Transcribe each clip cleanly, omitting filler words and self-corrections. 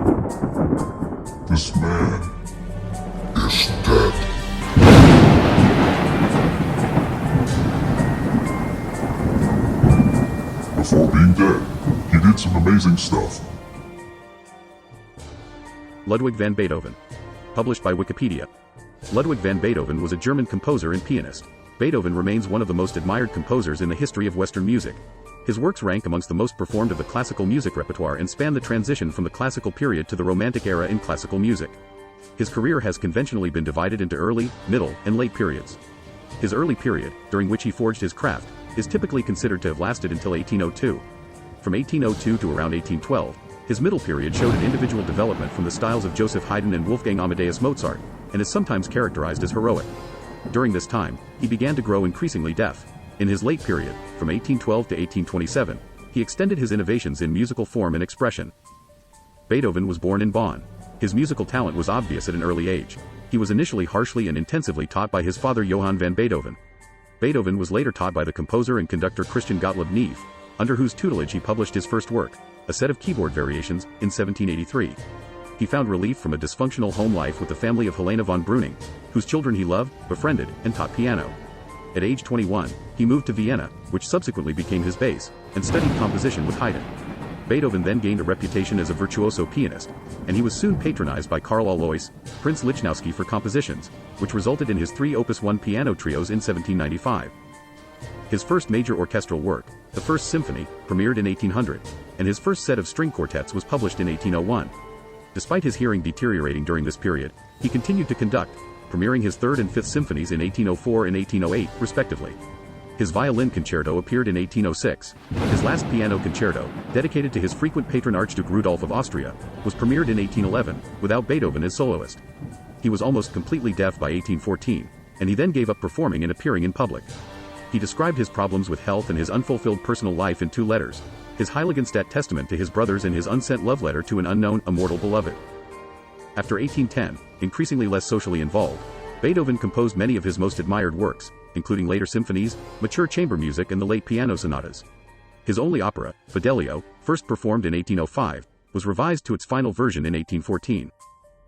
This man is dead. Before being dead, he did some amazing stuff. Ludwig van Beethoven. Published by Wikipedia. Ludwig van Beethoven was a German composer and pianist. Beethoven remains one of the most admired composers in the history of Western music. His works rank amongst the most performed of the classical music repertoire and span the transition from the classical period to the Romantic era in classical music. His career has conventionally been divided into early, middle, and late periods. His early period, during which he forged his craft, is typically considered to have lasted until 1802. From 1802 to around 1812, his middle period showed an individual development from the styles of Joseph Haydn and Wolfgang Amadeus Mozart, and is sometimes characterized as heroic. During this time, he began to grow increasingly deaf. In his late period, from 1812 to 1827, he extended his innovations in musical form and expression. Beethoven was born in Bonn. His musical talent was obvious at an early age. He was initially harshly and intensively taught by his father Johann van Beethoven. Beethoven was later taught by the composer and conductor Christian Gottlieb Neef, under whose tutelage he published his first work, a set of keyboard variations, in 1783. He found relief from a dysfunctional home life with the family of Helena von Breuning, whose children he loved, befriended, and taught piano. At age 21, he moved to Vienna, which subsequently became his base, and studied composition with Haydn. Beethoven then gained a reputation as a virtuoso pianist, and he was soon patronized by Karl Alois, Prince Lichnowsky for compositions, which resulted in his 3 Opus 1 piano trios in 1795. His first major orchestral work, the First Symphony, premiered in 1800, and his first set of string quartets was published in 1801. Despite his hearing deteriorating during this period, he continued to conduct, premiering his Third and Fifth Symphonies in 1804 and 1808, respectively. His violin concerto appeared in 1806. His last piano concerto, dedicated to his frequent patron Archduke Rudolf of Austria, was premiered in 1811, without Beethoven as soloist. He was almost completely deaf by 1814, and he then gave up performing and appearing in public. He described his problems with health and his unfulfilled personal life in 2 letters, his Heiligenstadt Testament to his brothers and his unsent love letter to an unknown, immortal beloved. After 1810, increasingly less socially involved, Beethoven composed many of his most admired works, including later symphonies, mature chamber music and the late piano sonatas. His only opera, Fidelio, first performed in 1805, was revised to its final version in 1814.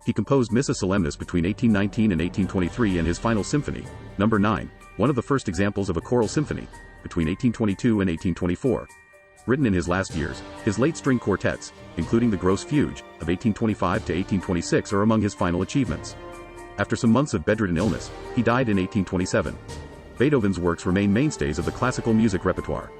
He composed Missa Solemnis between 1819 and 1823 and his final symphony, No. 9, one of the first examples of a choral symphony, between 1822 and 1824. Written in his last years, his late string quartets, including the Grosse Fuge, of 1825 to 1826 are among his final achievements. After some months of bedridden illness, he died in 1827. Beethoven's works remain mainstays of the classical music repertoire.